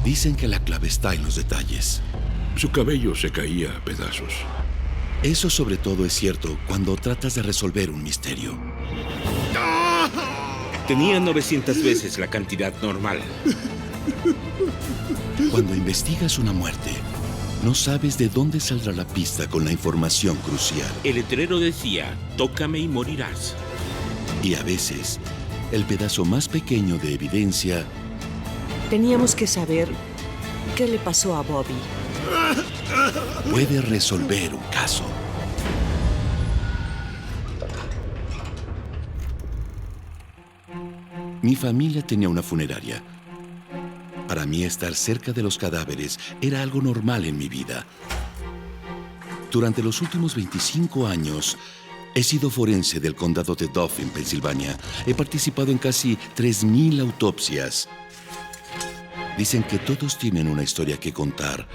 Dicen que la clave está en los detalles. Su cabello se caía a pedazos. Eso sobre todo es cierto cuando tratas de resolver un misterio. Tenía 900 veces la cantidad normal. Cuando investigas una muerte, no sabes de dónde saldrá la pista con la información crucial. El letrero decía, tócame y morirás. Y a veces, el pedazo más pequeño de evidencia Teníamos que saber qué le pasó a Bobby. puede resolver un caso. Mi familia tenía una funeraria. Para mí, estar cerca de los cadáveres era algo normal en mi vida. Durante los últimos 25 años, he sido forense del condado de Dauphin, Pensilvania. He participado en casi 3,000 autopsias. Dicen que todos tienen una historia que contar,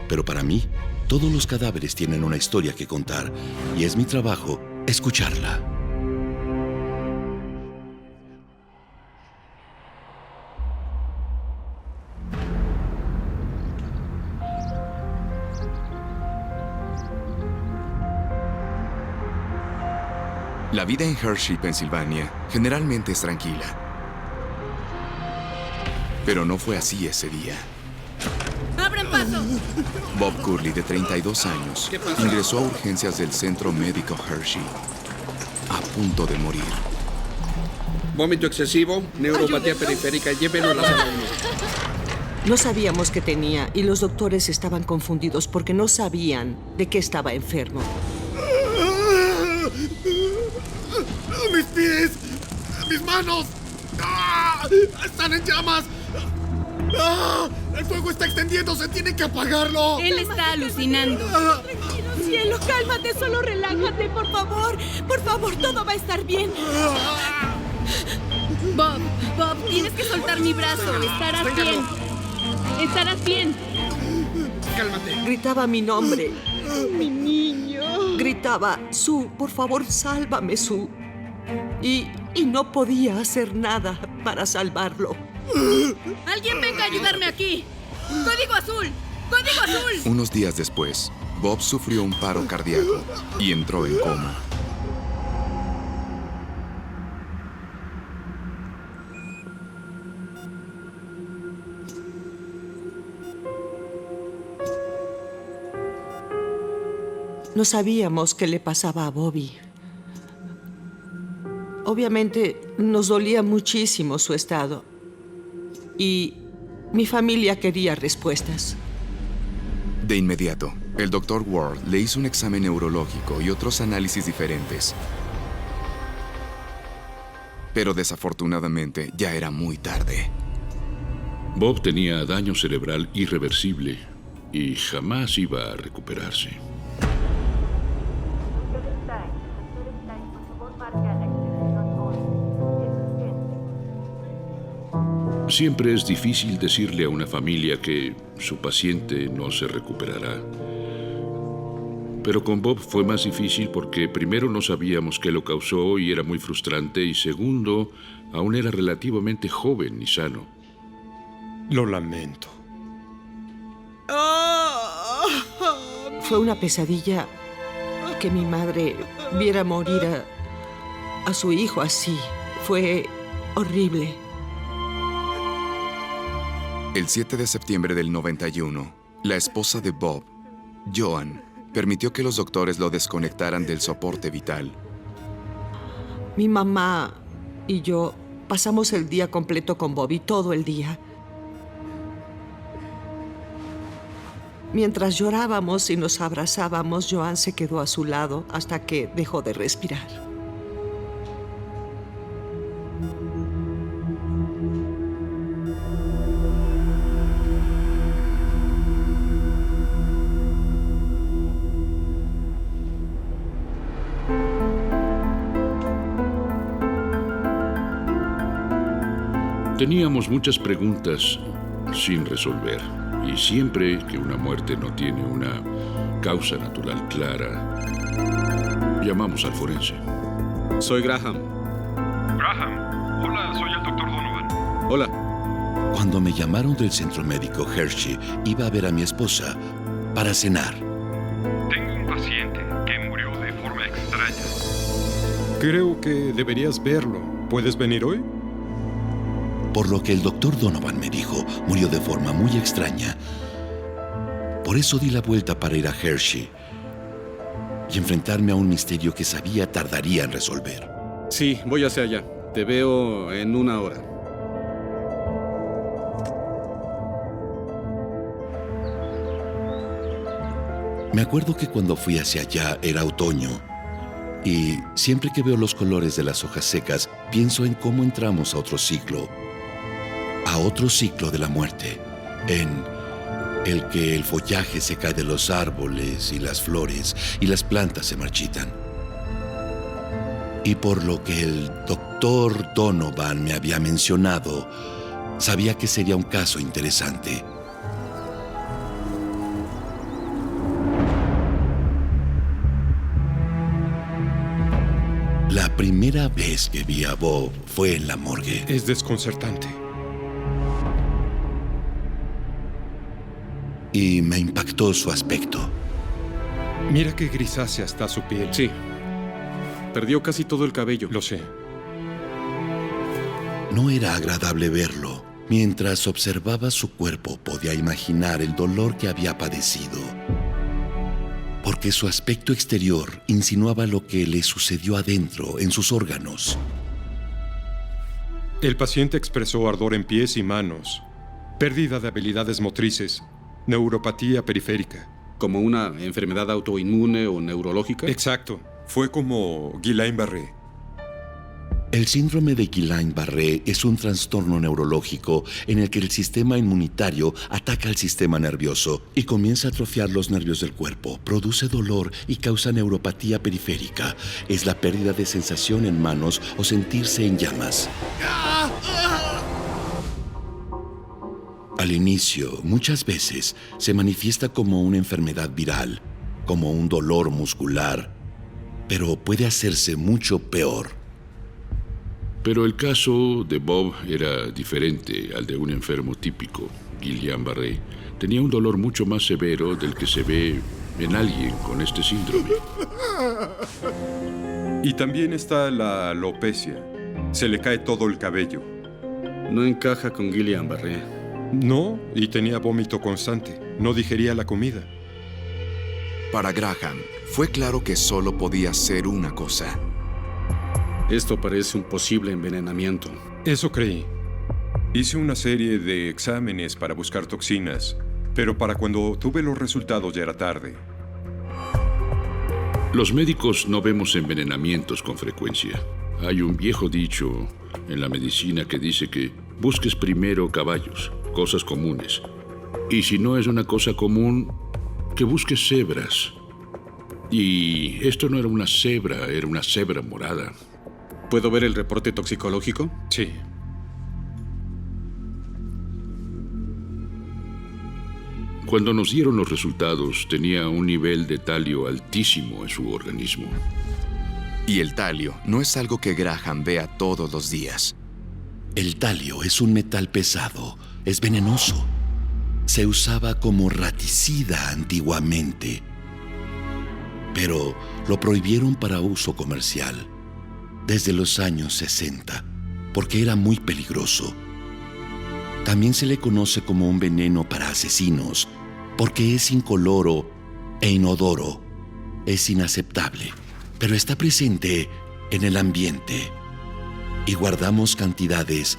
pero para mí, todos los cadáveres tienen una historia que contar, y es mi trabajo escucharla. La vida en Hershey, Pensilvania, generalmente es tranquila. Pero no fue así ese día. ¡Abran paso! Bob Curley, de 32 años, ingresó a urgencias del Centro Médico Hershey, a punto de morir. Vómito excesivo, neuropatía periférica, llévenlo a la sala 1. No sabíamos qué tenía y los doctores estaban confundidos porque no sabían de qué estaba enfermo. ¡Mis pies! ¡Mis manos! ¡Ah! ¡Están en llamas! ¡Ah! ¡El fuego está extendiéndose! ¡Tienen que apagarlo! Él está alucinando. Tranquilo, cielo, cálmate, solo relájate, por favor. Por favor, todo va a estar bien. Bob, tienes que soltar mi brazo. Estarás bien. Estarás bien. Cálmate. Gritaba mi nombre. Mi niño. Gritaba, Sue, por favor, sálvame, Sue. Y no podía hacer nada para salvarlo. ¡Alguien venga a ayudarme aquí! ¡Código azul! ¡Código azul! Unos días después, Bob sufrió un paro cardíaco y entró en coma. No sabíamos qué le pasaba a Bobby. Obviamente, nos dolía muchísimo su estado. Y mi familia quería respuestas. De inmediato, el Dr. Ward le hizo un examen neurológico y otros análisis diferentes. Pero desafortunadamente ya era muy tarde. Bob tenía daño cerebral irreversible y jamás iba a recuperarse. Siempre es difícil decirle a una familia que su paciente no se recuperará. Pero con Bob fue más difícil porque primero no sabíamos qué lo causó y era muy frustrante, y segundo, aún era relativamente joven y sano. Lo lamento. Fue una pesadilla que mi madre viera morir a su hijo así. Fue horrible. El 7 de septiembre del 91, la esposa de Bob, Joan, permitió que los doctores lo desconectaran del soporte vital. Mi mamá y yo pasamos el día completo con Bobby, todo el día. Mientras llorábamos y nos abrazábamos, Joan se quedó a su lado hasta que dejó de respirar. Teníamos muchas preguntas sin resolver, y siempre que una muerte no tiene una causa natural clara, llamamos al forense. Soy Graham. Graham. Hola, soy el Dr. Donovan. Hola. Cuando me llamaron del centro médico Hershey, iba a ver a mi esposa para cenar. Tengo un paciente que murió de forma extraña. Creo que deberías verlo. ¿Puedes venir hoy? Por lo que el doctor Donovan me dijo, murió de forma muy extraña. Por eso di la vuelta para ir a Hershey y enfrentarme a un misterio que sabía tardaría en resolver. Sí, voy hacia allá. Te veo en 1 hora. Me acuerdo que cuando fui hacia allá era otoño y siempre que veo los colores de las hojas secas, pienso en cómo entramos a otro ciclo de la muerte, en el que el follaje se cae de los árboles y las flores y las plantas se marchitan. Y por lo que el doctor Donovan me había mencionado, sabía que sería un caso interesante. La primera vez que vi a Bob fue en la morgue. Es desconcertante. Y me impactó su aspecto. Mira qué grisácea está su piel. Sí. Perdió casi todo el cabello. Lo sé. No era agradable verlo. Mientras observaba su cuerpo, podía imaginar el dolor que había padecido. Porque su aspecto exterior insinuaba lo que le sucedió adentro, en sus órganos. El paciente expresó ardor en pies y manos, pérdida de habilidades motrices, neuropatía periférica. ¿Como una enfermedad autoinmune o neurológica? Exacto. Fue como Guillain-Barré. El síndrome de Guillain-Barré es un trastorno neurológico en el que el sistema inmunitario ataca al sistema nervioso y comienza a atrofiar los nervios del cuerpo, produce dolor y causa neuropatía periférica. Es la pérdida de sensación en manos o sentirse en llamas. Al inicio, muchas veces, se manifiesta como una enfermedad viral, como un dolor muscular, pero puede hacerse mucho peor. Pero el caso de Bob era diferente al de un enfermo típico, Guillain-Barré. Tenía un dolor mucho más severo del que se ve en alguien con este síndrome. Y también está la alopecia. Se le cae todo el cabello. No encaja con Guillain-Barré. No, y tenía vómito constante. No digería la comida. Para Graham, fue claro que solo podía ser una cosa. Esto parece un posible envenenamiento. Eso creí. Hice una serie de exámenes para buscar toxinas, pero para cuando tuve los resultados ya era tarde. Los médicos no vemos envenenamientos con frecuencia. Hay un viejo dicho en la medicina que dice que busques primero caballos, cosas comunes. Y si no es una cosa común, que busques cebras. Y esto no era una cebra, era una cebra morada. ¿Puedo ver el reporte toxicológico? Sí. Cuando nos dieron los resultados, tenía un nivel de talio altísimo en su organismo. Y el talio no es algo que Graham vea todos los días. El talio es un metal pesado, es venenoso. Se usaba como raticida antiguamente, pero lo prohibieron para uso comercial desde los años 60, porque era muy peligroso. También se le conoce como un veneno para asesinos, porque es incoloro e inodoro. Es inaceptable, pero está presente en el ambiente y guardamos cantidades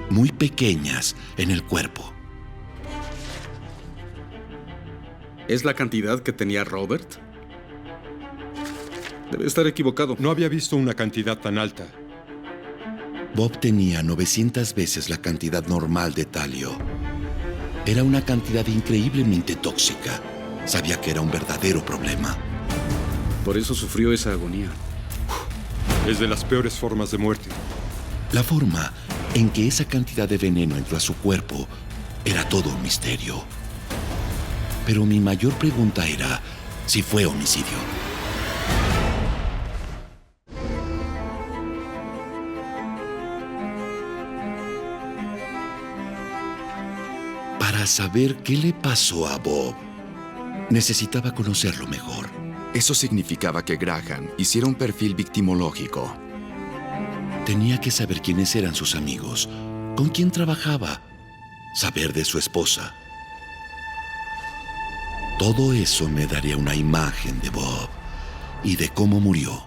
muy pequeñas en el cuerpo. ¿Es la cantidad que tenía Robert? Debe estar equivocado. No había visto una cantidad tan alta. Bob tenía 900 veces la cantidad normal de talio. Era una cantidad increíblemente tóxica. Sabía que era un verdadero problema. Por eso sufrió esa agonía. Es de las peores formas de muerte. La forma en que esa cantidad de veneno entró a su cuerpo era todo un misterio. Pero mi mayor pregunta era si fue homicidio. Para saber qué le pasó a Bob, necesitaba conocerlo mejor. Eso significaba que Graham hiciera un perfil victimológico. Tenía que saber quiénes eran sus amigos, con quién trabajaba, saber de su esposa. Todo eso me daría una imagen de Bob y de cómo murió.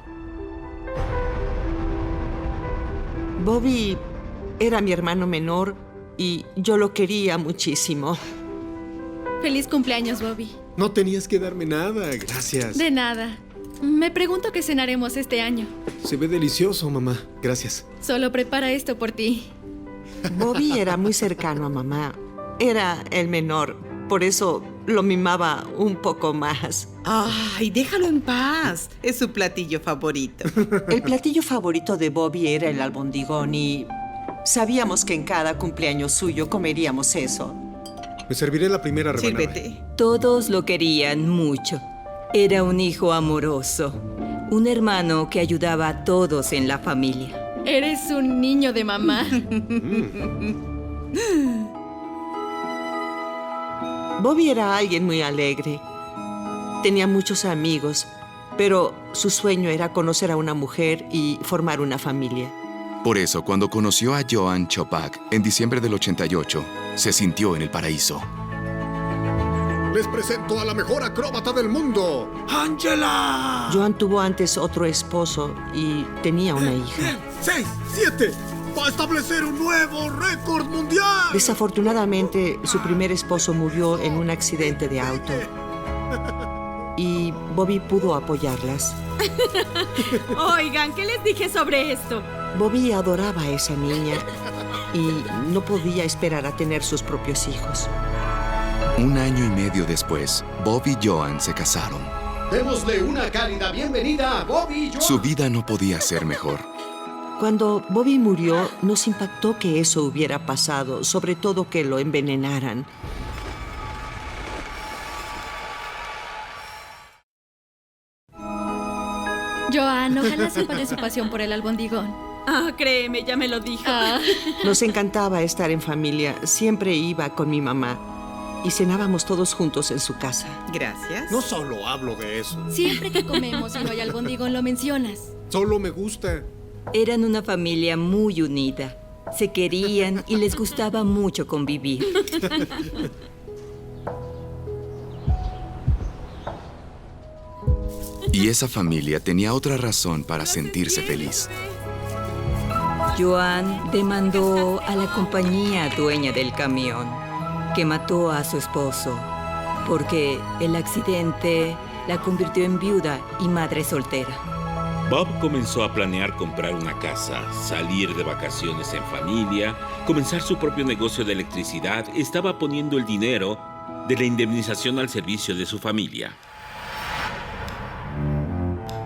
Bobby era mi hermano menor y yo lo quería muchísimo. Feliz cumpleaños, Bobby. No tenías que darme nada, gracias. De nada. Me pregunto qué cenaremos este año. Se ve delicioso, mamá. Gracias. Solo prepara esto por ti. Bobby era muy cercano a mamá. Era el menor, por eso lo mimaba un poco más. Ay, déjalo en paz. Es su platillo favorito. El platillo favorito de Bobby era el albondigón y sabíamos que en cada cumpleaños suyo comeríamos eso. Me serviré la primera rebanada. Sírvete. Todos lo querían mucho. Era un hijo amoroso, un hermano que ayudaba a todos en la familia. Eres un niño de mamá. Bobby era alguien muy alegre. Tenía muchos amigos, pero su sueño era conocer a una mujer y formar una familia. Por eso, cuando conoció a Joan Chopak en diciembre del 88, se sintió en el paraíso. Les presento a la mejor acróbata del mundo, ¡Angela! Joan tuvo antes otro esposo y tenía una hija. 6, 7, va a establecer un nuevo récord mundial. Desafortunadamente, su primer esposo murió en un accidente de auto. Y Bobby pudo apoyarlas. Oigan, ¿qué les dije sobre esto? Bobby adoraba a esa niña y no podía esperar a tener sus propios hijos. Un año y medio después, Bob y Joan se casaron. Démosle una cálida bienvenida a Bobby y Joan. Su vida no podía ser mejor. Cuando Bobby murió, nos impactó que eso hubiera pasado, sobre todo que lo envenenaran. Joan, ojalá sepa de su pasión por el albondigón. Ah, créeme, ya me lo dijo. Nos encantaba estar en familia. Siempre iba con mi mamá y cenábamos todos juntos en su casa. Gracias. No solo hablo de eso. Siempre que comemos y no hay albondigón lo mencionas. Solo me gusta. Eran una familia muy unida. Se querían y les gustaba mucho convivir. Y esa familia tenía otra razón para sentirse feliz. Joan demandó a la compañía dueña del camión, que mató a su esposo, porque el accidente la convirtió en viuda y madre soltera. Bob comenzó a planear comprar una casa, salir de vacaciones en familia, comenzar su propio negocio de electricidad. Estaba poniendo el dinero de la indemnización al servicio de su familia.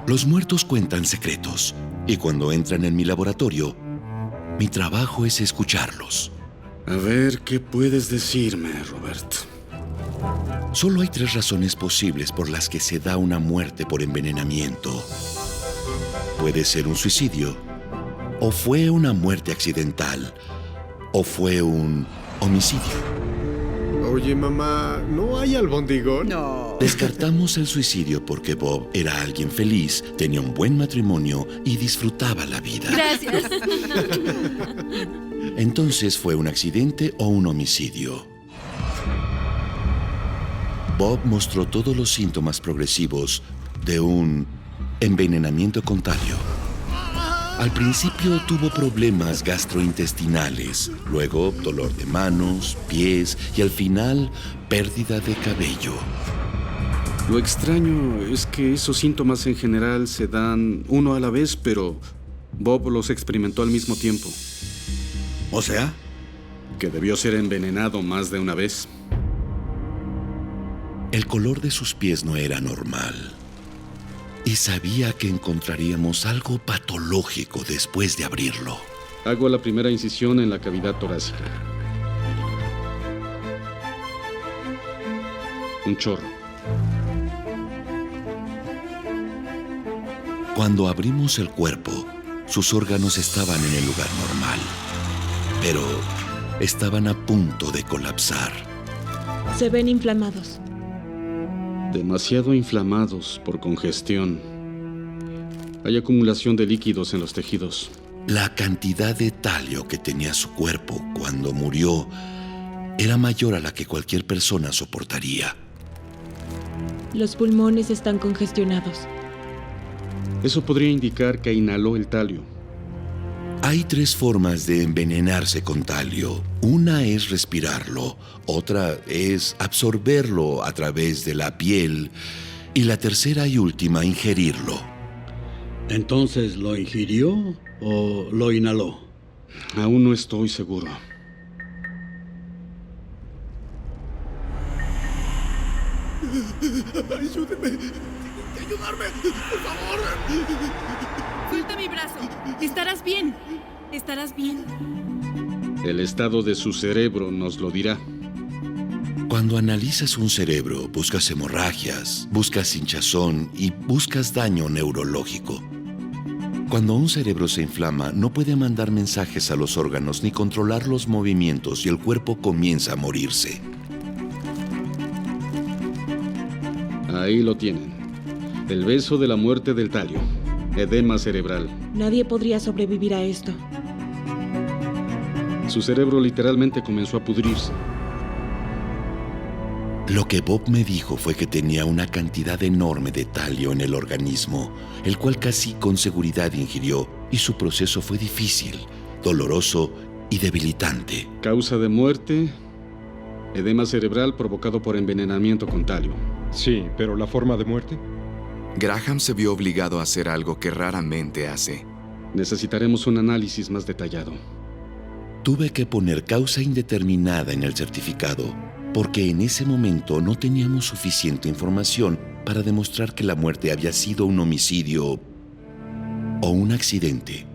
Los muertos cuentan secretos, y cuando entran en mi laboratorio, mi trabajo es escucharlos. A ver, ¿qué puedes decirme, Robert? Solo hay 3 razones posibles por las que se da una muerte por envenenamiento. Puede ser un suicidio, o fue una muerte accidental, o fue un homicidio. Oye, mamá, ¿no hay albondigón? No. Descartamos el suicidio porque Bob era alguien feliz, tenía un buen matrimonio y disfrutaba la vida. Gracias. Entonces, ¿fue un accidente o un homicidio? Bob mostró todos los síntomas progresivos de un envenenamiento contagio. Al principio tuvo problemas gastrointestinales, luego dolor de manos, pies y al final pérdida de cabello. Lo extraño es que esos síntomas en general se dan uno a la vez, pero Bob los experimentó al mismo tiempo. ¿O sea? Que debió ser envenenado más de una vez. El color de sus pies no era normal. Y sabía que encontraríamos algo patológico después de abrirlo. Hago la primera incisión en la cavidad torácica. Un chorro. Cuando abrimos el cuerpo, sus órganos estaban en el lugar normal, pero estaban a punto de colapsar. Se ven inflamados. Demasiado inflamados por congestión. Hay acumulación de líquidos en los tejidos. La cantidad de talio que tenía su cuerpo cuando murió era mayor a la que cualquier persona soportaría. Los pulmones están congestionados. Eso podría indicar que inhaló el talio. Hay 3 formas de envenenarse con talio. Una es respirarlo, otra es absorberlo a través de la piel y la tercera y última, ingerirlo. ¿Entonces lo ingirió o lo inhaló? Aún no estoy seguro. Ayúdeme. Ayudarme, por favor. Suelta mi brazo. Estarás bien. Estarás bien. El estado de su cerebro nos lo dirá. Cuando analizas un cerebro, buscas hemorragias, buscas hinchazón y buscas daño neurológico. Cuando un cerebro se inflama, no puede mandar mensajes a los órganos ni controlar los movimientos y el cuerpo comienza a morirse. Ahí lo tienen. El beso de la muerte del talio. Edema cerebral. Nadie podría sobrevivir a esto. Su cerebro literalmente comenzó a pudrirse. Lo que Bob me dijo fue que tenía una cantidad enorme de talio en el organismo, el cual casi con seguridad ingirió, y su proceso fue difícil, doloroso y debilitante. Causa de muerte: edema cerebral provocado por envenenamiento con talio. Sí, pero ¿la forma de muerte? Graham se vio obligado a hacer algo que raramente hace. Necesitaremos un análisis más detallado. Tuve que poner causa indeterminada en el certificado, porque en ese momento no teníamos suficiente información para demostrar que la muerte había sido un homicidio o un accidente.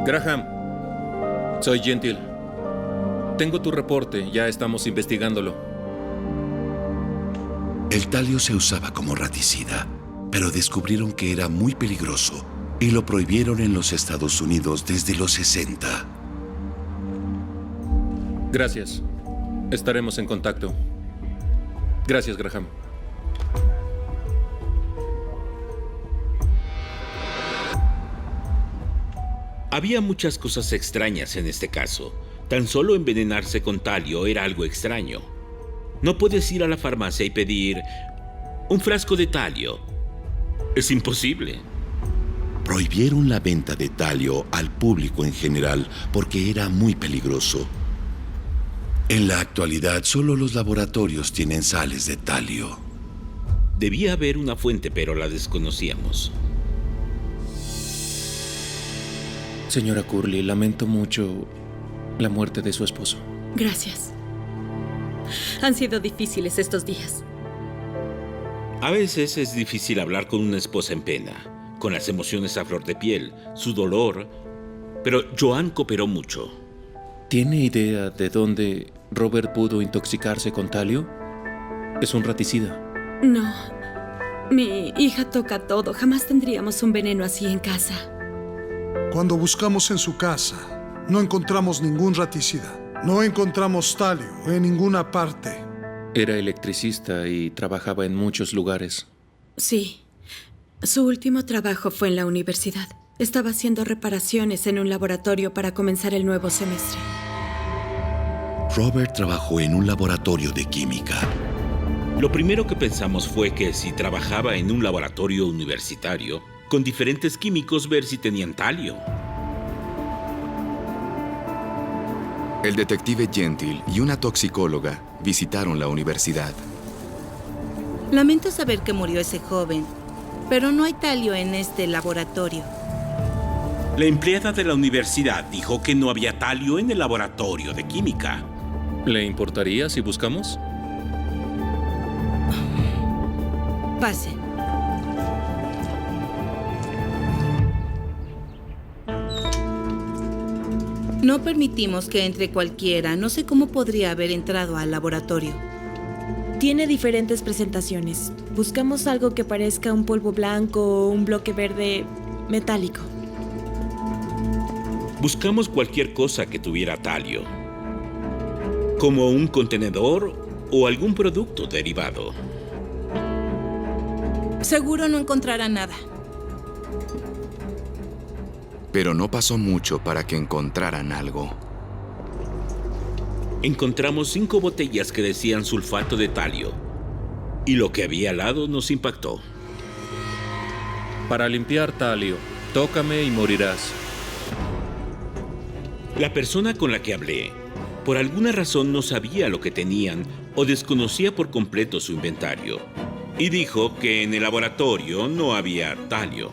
Graham, soy Gentil. Tengo tu reporte, ya estamos investigándolo. El talio se usaba como raticida, pero descubrieron que era muy peligroso y lo prohibieron en los Estados Unidos desde los 60. Gracias. Estaremos en contacto. Gracias, Graham. Había muchas cosas extrañas en este caso. Tan solo envenenarse con talio era algo extraño. No puedes ir a la farmacia y pedir un frasco de talio. Es imposible. Prohibieron la venta de talio al público en general porque era muy peligroso. En la actualidad, solo los laboratorios tienen sales de talio. Debía haber una fuente, pero la desconocíamos. Señora Curley, lamento mucho la muerte de su esposo. Gracias. Han sido difíciles estos días. A veces es difícil hablar con una esposa en pena, con las emociones a flor de piel, su dolor, pero Joan cooperó mucho. ¿Tiene idea de dónde Robert pudo intoxicarse con talio? Es un raticida. No. Mi hija toca todo. Jamás tendríamos un veneno así en casa. Cuando buscamos en su casa, no encontramos ningún raticida. No encontramos talio en ninguna parte. Era electricista y trabajaba en muchos lugares. Sí. Su último trabajo fue en la universidad. Estaba haciendo reparaciones en un laboratorio para comenzar el nuevo semestre. Robert trabajó en un laboratorio de química. Lo primero que pensamos fue que si trabajaba en un laboratorio universitario, con diferentes químicos, ver si tenían talio. El detective Gentil y una toxicóloga visitaron la universidad. Lamento saber que murió ese joven, pero no hay talio en este laboratorio. La empleada de la universidad dijo que no había talio en el laboratorio de química. ¿Le importaría si buscamos? Pase. No permitimos que entre cualquiera. No sé cómo podría haber entrado al laboratorio. Tiene diferentes presentaciones. Buscamos algo que parezca un polvo blanco o un bloque verde metálico. Buscamos cualquier cosa que tuviera talio, como un contenedor o algún producto derivado. Seguro no encontrará nada. Pero no pasó mucho para que encontraran algo. Encontramos 5 botellas que decían sulfato de talio, y lo que había al lado nos impactó. Para limpiar talio, tócame y morirás. La persona con la que hablé, por alguna razón no sabía lo que tenían o desconocía por completo su inventario, y dijo que en el laboratorio no había talio.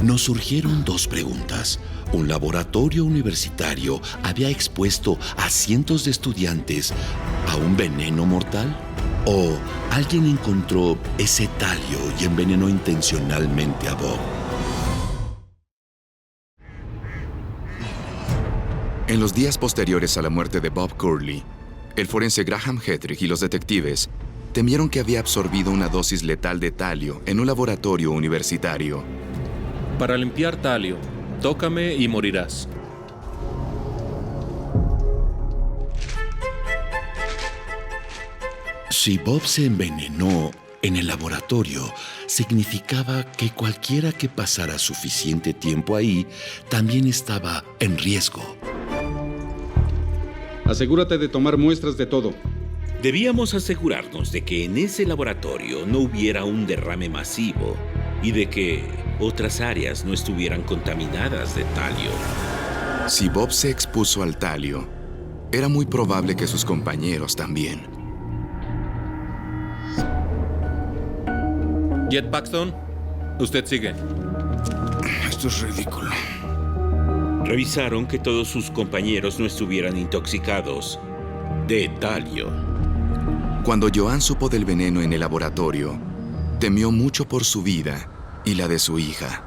Nos surgieron 2 preguntas. ¿Un laboratorio universitario había expuesto a cientos de estudiantes a un veneno mortal? ¿O alguien encontró ese talio y envenenó intencionalmente a Bob? En los días posteriores a la muerte de Bob Curley, el forense Graham Hedrick y los detectives temieron que había absorbido una dosis letal de talio en un laboratorio universitario. Para limpiar talio, tócame y morirás. Si Bob se envenenó en el laboratorio, significaba que cualquiera que pasara suficiente tiempo ahí también estaba en riesgo. Asegúrate de tomar muestras de todo. Debíamos asegurarnos de que en ese laboratorio no hubiera un derrame masivo y de que otras áreas no estuvieran contaminadas de talio. Si Bob se expuso al talio, era muy probable que sus compañeros también. Jet Paxton, usted sigue. Esto es ridículo. Revisaron que todos sus compañeros no estuvieran intoxicados de talio. Cuando Joan supo del veneno en el laboratorio, temió mucho por su vida y la de su hija.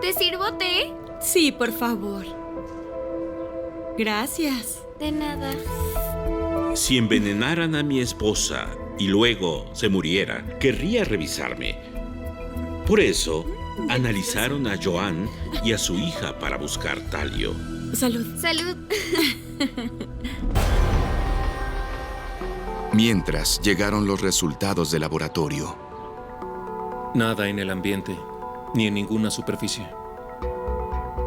¿Te sirvo té? Sí, por favor. Gracias. De nada. Si envenenaran a mi esposa y luego se muriera, querría revisarme. Por eso, analizaron a Joan y a su hija para buscar talio. Salud. Salud. Mientras llegaron los resultados del laboratorio. Nada en el ambiente, ni en ninguna superficie.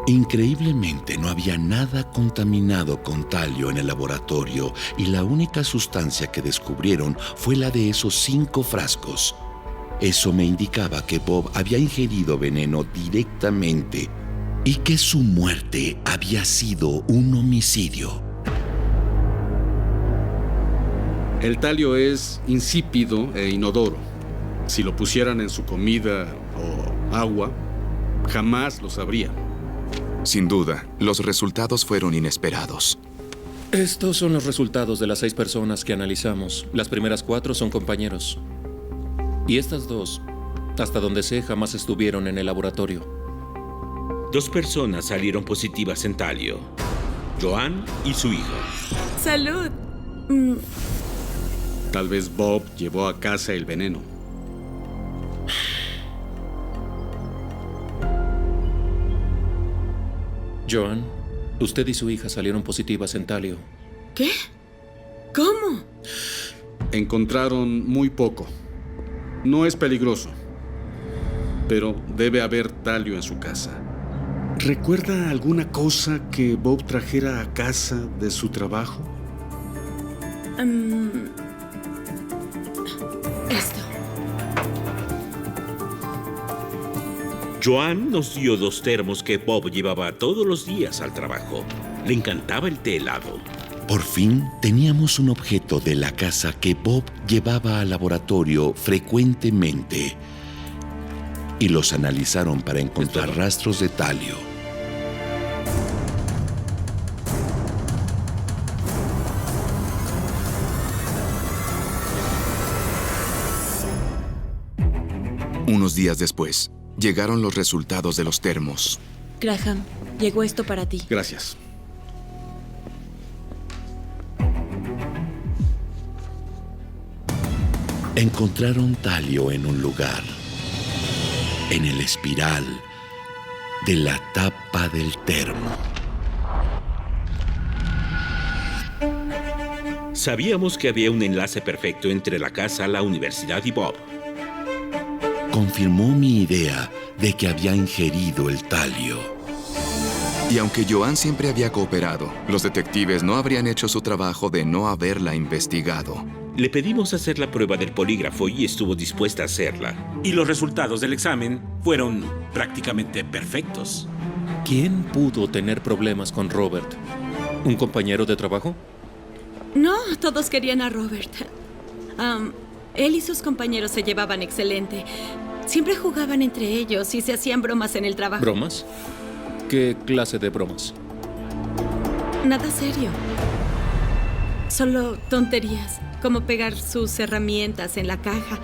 Increíblemente, no había nada contaminado con talio en el laboratorio y la única sustancia que descubrieron fue la de esos 5 frascos. Eso me indicaba que Bob había ingerido veneno directamente y que su muerte había sido un homicidio. El talio es insípido e inodoro. Si lo pusieran en su comida o agua, jamás lo sabría. Sin duda, los resultados fueron inesperados. Estos son los resultados de las 6 personas que analizamos. Las primeras 4 son compañeros. Y estas 2, hasta donde sé, jamás estuvieron en el laboratorio. 2 personas salieron positivas en talio. Joan y su hija. Salud. Tal vez Bob llevó a casa el veneno. Joan, usted y su hija salieron positivas en talio. ¿Qué? ¿Cómo? Encontraron muy poco. No es peligroso, pero debe haber talio en su casa. ¿Recuerda alguna cosa que Bob trajera a casa de su trabajo? Esto. Joan nos dio 2 termos que Bob llevaba todos los días al trabajo. Le encantaba el té helado. Por fin teníamos un objeto de la casa que Bob llevaba al laboratorio frecuentemente y los analizaron para encontrar rastros de talio. Unos días después, llegaron los resultados de los termos. Graham, llegó esto para ti. Gracias. encontraron talio en un lugar, en el espiral de la tapa del termo. Sabíamos que había un enlace perfecto entre la casa, la universidad y Bob. Confirmó mi idea de que había ingerido el talio. Y aunque Joan siempre había cooperado, los detectives no habrían hecho su trabajo de no haberla investigado. Le pedimos hacer la prueba del polígrafo y estuvo dispuesta a hacerla. Y los resultados del examen fueron prácticamente perfectos. ¿Quién pudo tener problemas con Robert? ¿Un compañero de trabajo? No, todos querían a Robert. Él y sus compañeros se llevaban excelente. Siempre jugaban entre ellos y se hacían bromas en el trabajo. ¿Bromas? ¿Qué clase de bromas? Nada serio. Solo tonterías, como pegar sus herramientas en la caja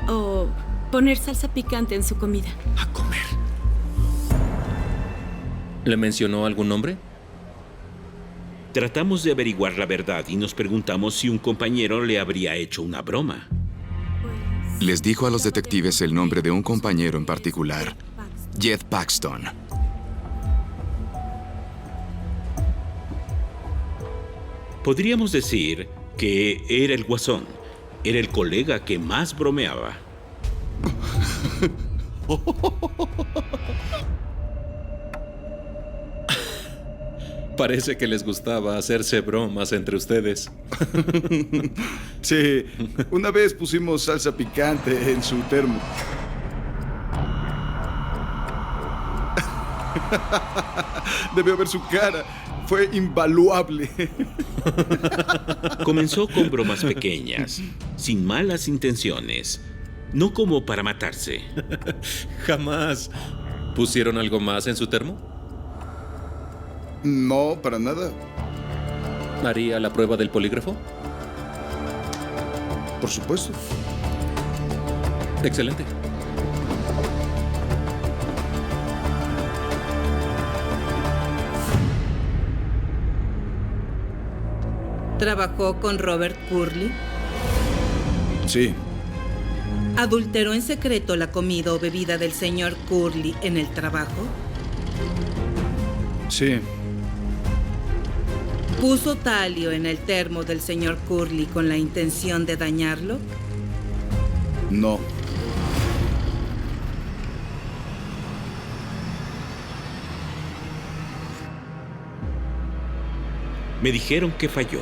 o poner salsa picante en su comida. A comer. ¿Le mencionó algún nombre? Tratamos de averiguar la verdad y nos preguntamos si un compañero le habría hecho una broma. Les dijo a los detectives el nombre de un compañero en particular, Jed Paxton. Podríamos decir que era el guasón. Era el colega que más bromeaba. Parece que les gustaba hacerse bromas entre ustedes. Sí, una vez pusimos salsa picante en su termo. Debió ver su cara. Fue invaluable. Comenzó con bromas pequeñas, sin malas intenciones, no como para matarse. Jamás. ¿Pusieron algo más en su termo? No, para nada. ¿Haría la prueba del polígrafo? Por supuesto. Excelente. ¿Trabajó con Robert Curly? Sí. ¿Adulteró en secreto la comida o bebida del señor Curly en el trabajo? Sí. ¿Puso talio en el termo del señor Curly con la intención de dañarlo? No. Me dijeron que falló.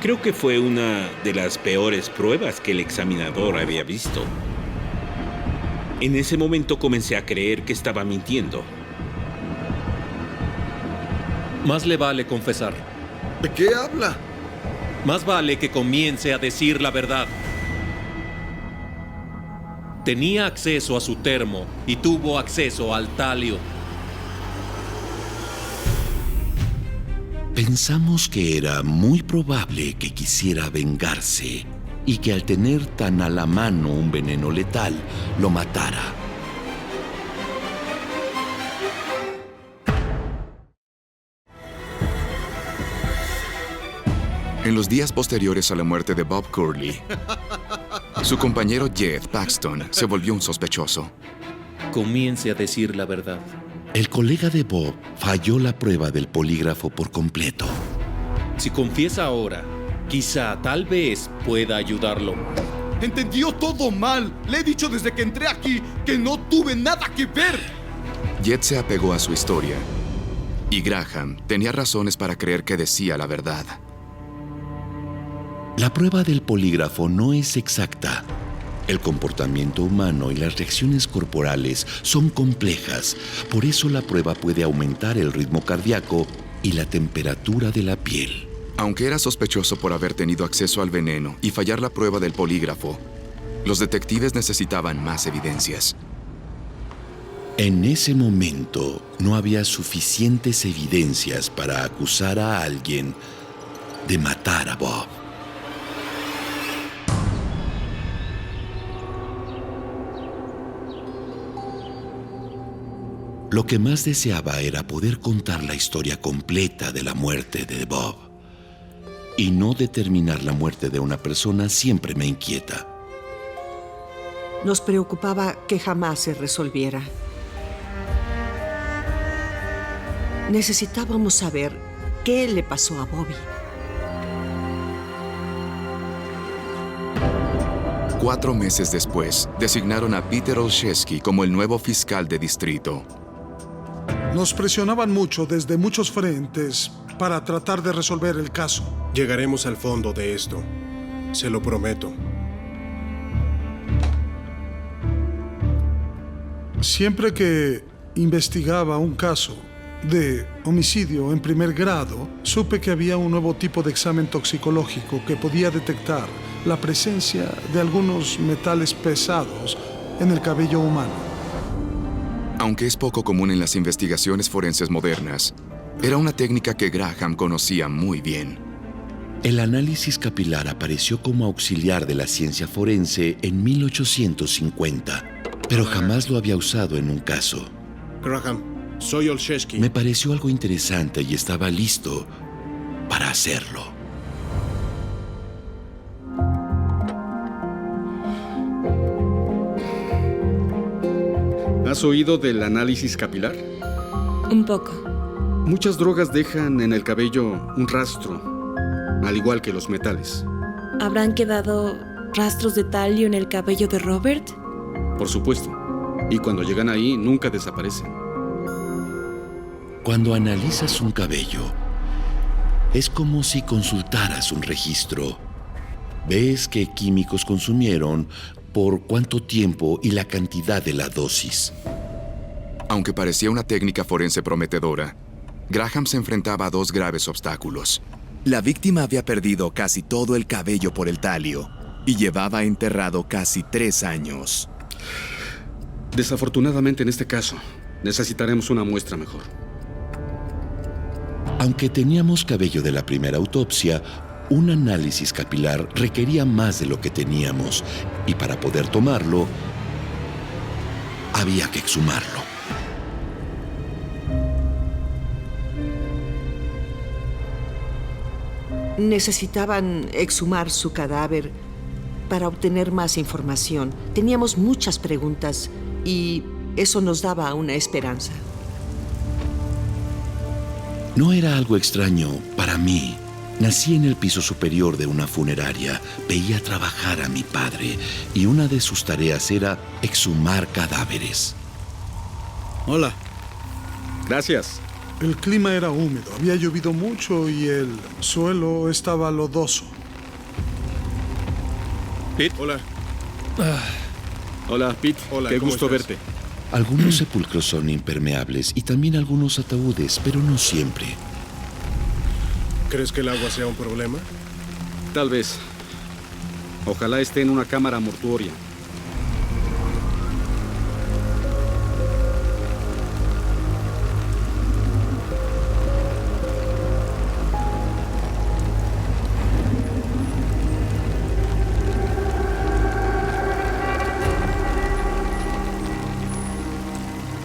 Creo que fue una de las peores pruebas que el examinador había visto. En ese momento comencé a creer que estaba mintiendo. Más le vale confesar. ¿De qué habla? Más vale que comience a decir la verdad. Tenía acceso a su termo y tuvo acceso al talio. Pensamos que era muy probable que quisiera vengarse y que al tener tan a la mano un veneno letal, lo matara. En los días posteriores a la muerte de Bob Curly, su compañero Jed Paxton se volvió un sospechoso. Comience a decir la verdad. El colega de Bob falló la prueba del polígrafo por completo. Si confiesa ahora, quizá, tal vez, pueda ayudarlo. Entendió todo mal. Le he dicho desde que entré aquí que no tuve nada que ver. Jed se apegó a su historia. Y Graham tenía razones para creer que decía la verdad. La prueba del polígrafo no es exacta. El comportamiento humano y las reacciones corporales son complejas. Por eso la prueba puede aumentar el ritmo cardíaco y la temperatura de la piel. Aunque era sospechoso por haber tenido acceso al veneno y fallar la prueba del polígrafo, los detectives necesitaban más evidencias. En ese momento no había suficientes evidencias para acusar a alguien de matar a Bob. Lo que más deseaba era poder contar la historia completa de la muerte de Bob. Y no determinar la muerte de una persona siempre me inquieta. Nos preocupaba que jamás se resolviera. Necesitábamos saber qué le pasó a Bobby. 4 meses después, designaron a Peter Olszewski como el nuevo fiscal de distrito. Nos presionaban mucho desde muchos frentes para tratar de resolver el caso. Llegaremos al fondo de esto. Se lo prometo. Siempre que investigaba un caso de homicidio en primer grado, supe que había un nuevo tipo de examen toxicológico que podía detectar la presencia de algunos metales pesados en el cabello humano. Aunque es poco común en las investigaciones forenses modernas, era una técnica que Graham conocía muy bien. El análisis capilar apareció como auxiliar de la ciencia forense en 1850, pero jamás lo había usado en un caso. Graham, soy Olszewski. Me pareció algo interesante y estaba listo para hacerlo. ¿Has oído del análisis capilar? Un poco. Muchas drogas dejan en el cabello un rastro, al igual que los metales. ¿Habrán quedado rastros de talio en el cabello de Robert? Por supuesto. Y cuando llegan ahí, nunca desaparecen. Cuando analizas un cabello, es como si consultaras un registro. Ves qué químicos consumieron, por cuánto tiempo y la cantidad de la dosis. Aunque parecía una técnica forense prometedora, Graham se enfrentaba a 2 graves obstáculos. La víctima había perdido casi todo el cabello por el talio y llevaba enterrado casi 3 años. Desafortunadamente en este caso, necesitaremos una muestra mejor. Aunque teníamos cabello de la primera autopsia, un análisis capilar requería más de lo que teníamos, y para poder tomarlo, había que exhumarlo. Necesitaban exhumar su cadáver para obtener más información. Teníamos muchas preguntas y eso nos daba una esperanza. No era algo extraño para mí. Nací en el piso superior de una funeraria, veía trabajar a mi padre y una de sus tareas era exhumar cadáveres. Hola. Gracias. El clima era húmedo, había llovido mucho y el suelo estaba lodoso. Pete. Hola. Hola, Pete. Hola, qué gusto verte. Algunos sepulcros son impermeables y también algunos ataúdes, pero no siempre. ¿Crees que el agua sea un problema? Tal vez. Ojalá esté en una cámara mortuoria.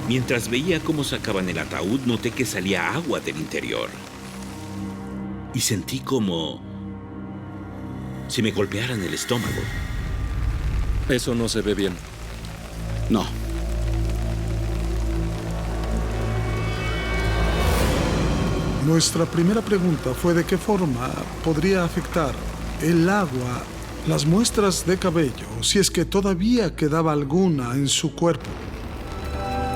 Mientras veía cómo sacaban el ataúd, noté que salía agua del interior. Y sentí como si me golpearan el estómago. Eso no se ve bien. No. Nuestra primera pregunta fue de qué forma podría afectar el agua las muestras de cabello, si es que todavía quedaba alguna en su cuerpo.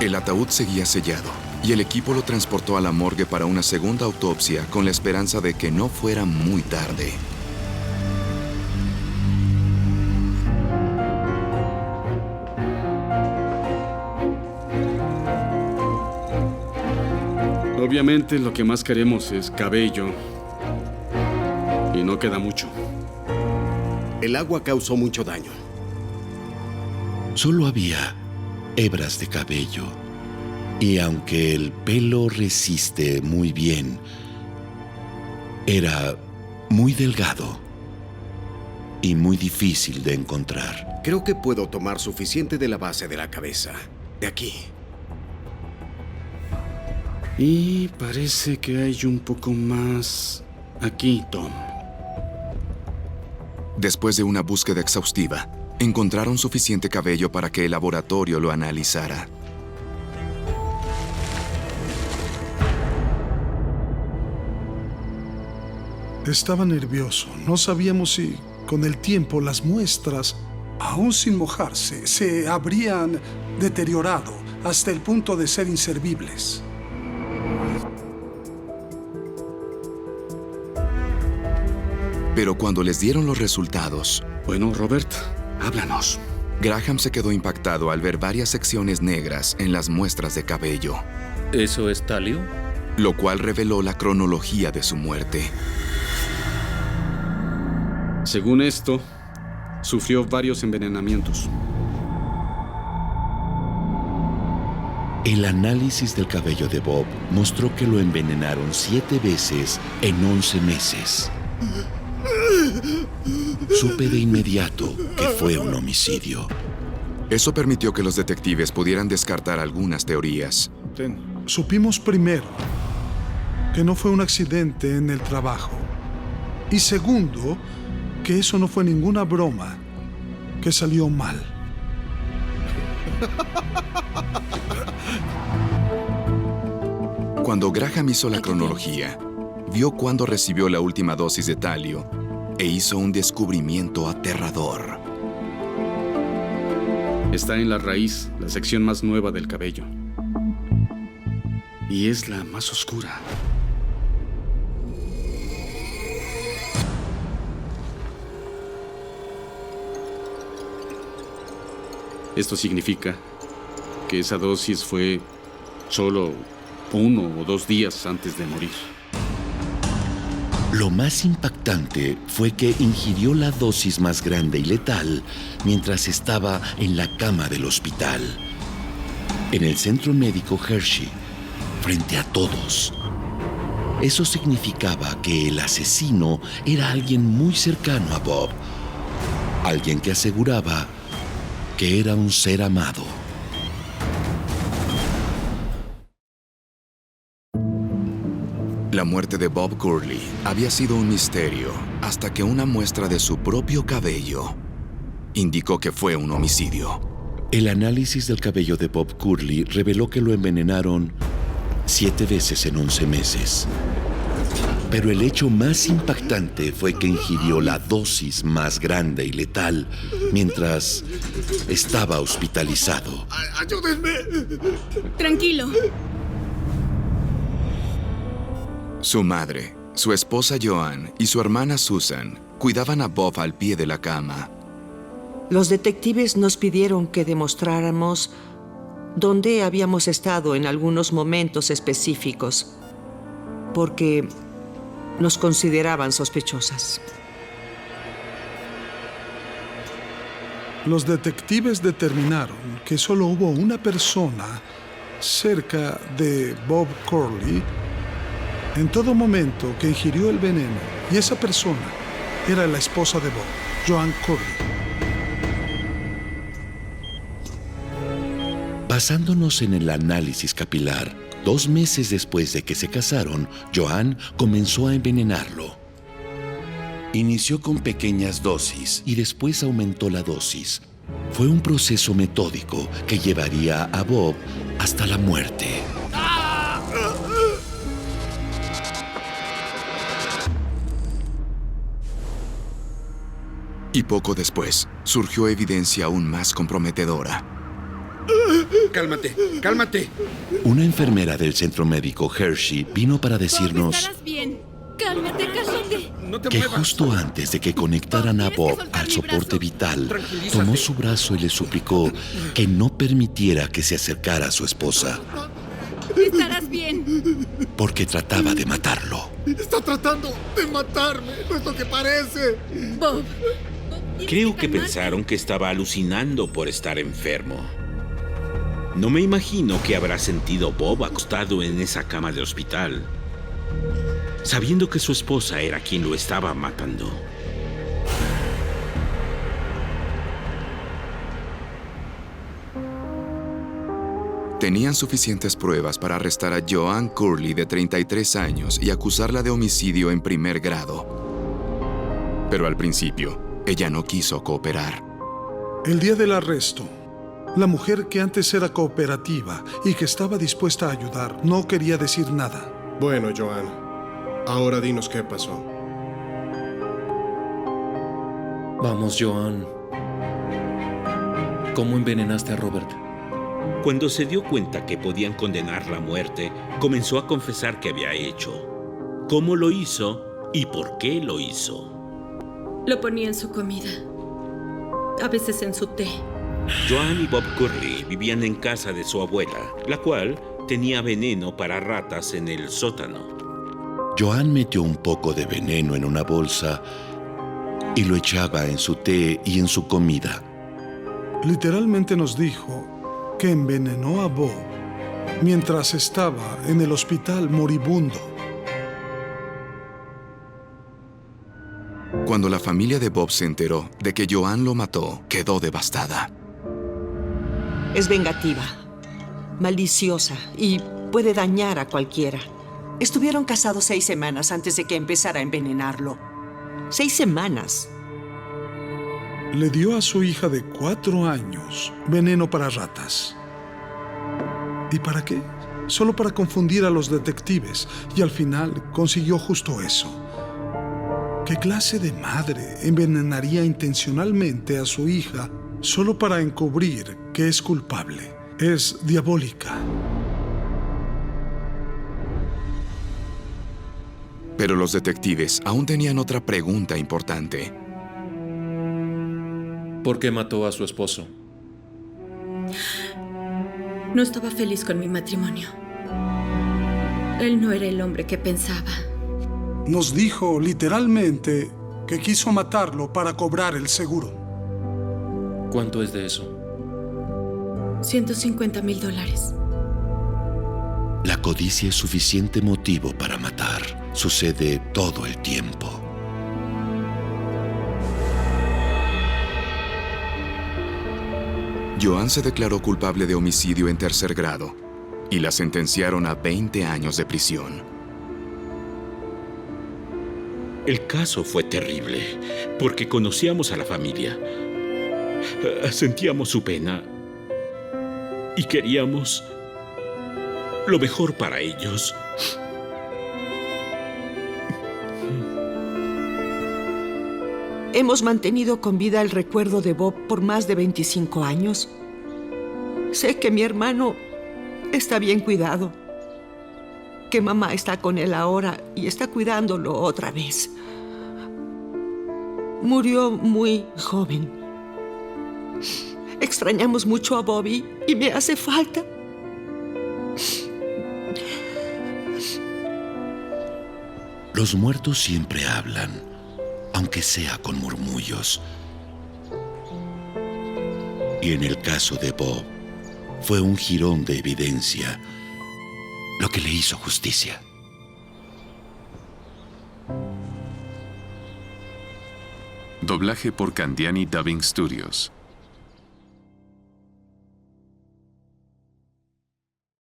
El ataúd seguía sellado y el equipo lo transportó a la morgue para una segunda autopsia con la esperanza de que no fuera muy tarde. Obviamente lo que más queremos es cabello. Y no queda mucho. El agua causó mucho daño. Solo había hebras de cabello. Y aunque el pelo resiste muy bien, era muy delgado y muy difícil de encontrar. Creo que puedo tomar suficiente de la base de la cabeza. De aquí. Y parece que hay un poco más aquí, Tom. Después de una búsqueda exhaustiva, encontraron suficiente cabello para que el laboratorio lo analizara. Estaba nervioso. No sabíamos si, con el tiempo, las muestras, aún sin mojarse, se habrían deteriorado hasta el punto de ser inservibles. Pero cuando les dieron los resultados... Bueno, Robert, háblanos. Graham se quedó impactado al ver varias secciones negras en las muestras de cabello. ¿Eso es talio? Lo cual reveló la cronología de su muerte. Según esto, sufrió varios envenenamientos. El análisis del cabello de Bob mostró que lo envenenaron 7 veces en 11 meses. Supe de inmediato que fue un homicidio. Eso permitió que los detectives pudieran descartar algunas teorías. Supimos primero que no fue un accidente en el trabajo. Y segundo, que eso no fue ninguna broma, que salió mal. Cuando Graham hizo la cronología, vio cuándo recibió la última dosis de talio e hizo un descubrimiento aterrador. Está en la raíz, la sección más nueva del cabello. Y es la más oscura. Esto significa que esa dosis fue solo 1 o 2 días antes de morir. Lo más impactante fue que ingirió la dosis más grande y letal mientras estaba en la cama del hospital, en el centro médico Hershey, frente a todos. Eso significaba que el asesino era alguien muy cercano a Bob, alguien que aseguraba que era un ser amado. La muerte de Bob Curley había sido un misterio hasta que una muestra de su propio cabello indicó que fue un homicidio. El análisis del cabello de Bob Curley reveló que lo envenenaron 7 veces en 11 meses. Pero el hecho más impactante fue que ingirió la dosis más grande y letal mientras estaba hospitalizado. ¡Ayúdenme! Tranquilo. Su madre, su esposa Joan y su hermana Susan cuidaban a Bob al pie de la cama. Los detectives nos pidieron que demostráramos dónde habíamos estado en algunos momentos específicos, porque nos consideraban sospechosas. Los detectives determinaron que solo hubo una persona cerca de Bob Curley en todo momento que ingirió el veneno, y esa persona era la esposa de Bob, Joan Curley. Basándonos en el análisis capilar, 2 meses después de que se casaron, Joan comenzó a envenenarlo. Inició con pequeñas dosis y después aumentó la dosis. Fue un proceso metódico que llevaría a Bob hasta la muerte. Y poco después, surgió evidencia aún más comprometedora. Cálmate, cálmate. Una enfermera del centro médico Hershey vino para decirnos Estarás bien. Cálmate, Cassandra. No te que muevas. justo antes de que conectaran a Bob al soporte vital, tomó su brazo y le suplicó que no permitiera que se acercara a su esposa, Estarás bien. porque trataba de matarlo. Está tratando de matarme. No es lo que parece. Bob. Creo que pensaron que estaba alucinando por estar enfermo. No me imagino qué habrá sentido Bob acostado en esa cama de hospital, sabiendo que su esposa era quien lo estaba matando. Tenían suficientes pruebas para arrestar a Joan Curley, de 33 años, y acusarla de homicidio en primer grado. Pero al principio, ella no quiso cooperar. El día del arresto, la mujer que antes era cooperativa y que estaba dispuesta a ayudar no quería decir nada. Bueno, Joan, ahora dinos qué pasó. Vamos, Joan. ¿Cómo envenenaste a Robert? Cuando se dio cuenta que podían condenarla a muerte, comenzó a confesar qué había hecho, cómo lo hizo y por qué lo hizo. Lo ponía en su comida, a veces en su té. Joan y Bob Curley vivían en casa de su abuela, la cual tenía veneno para ratas en el sótano. Joan metió un poco de veneno en una bolsa y lo echaba en su té y en su comida. Literalmente nos dijo que envenenó a Bob mientras estaba en el hospital moribundo. Cuando la familia de Bob se enteró de que Joan lo mató, quedó devastada. Es vengativa, maliciosa y puede dañar a cualquiera. Estuvieron casados 6 semanas antes de que empezara a envenenarlo. 6 semanas. Le dio a su hija de 4 años veneno para ratas. ¿Y para qué? Solo para confundir a los detectives, y al final consiguió justo eso. ¿Qué clase de madre envenenaría intencionalmente a su hija solo para encubrir que es culpable? Es diabólica. Pero los detectives aún tenían otra pregunta importante. ¿Por qué mató a su esposo? No estaba feliz con mi matrimonio. Él no era el hombre que pensaba. Nos dijo literalmente que quiso matarlo para cobrar el seguro. ¿Cuánto es de eso? $150,000. La codicia es suficiente motivo para matar. Sucede todo el tiempo. Joan se declaró culpable de homicidio en 3er grado y la sentenciaron a 20 años de prisión. El caso fue terrible, porque conocíamos a la familia. Sentíamos su pena y queríamos lo mejor para ellos. Hemos mantenido con vida el recuerdo de Bob por más de 25 años. Sé que mi hermano está bien cuidado, que mamá está con él ahora y está cuidándolo otra vez. Murió muy joven. Extrañamos mucho a Bobby y me hace falta. Los muertos siempre hablan, aunque sea con murmullos. Y en el caso de Bob, fue un jirón de evidencia lo que le hizo justicia. Doblaje por Candiani Dubbing Studios.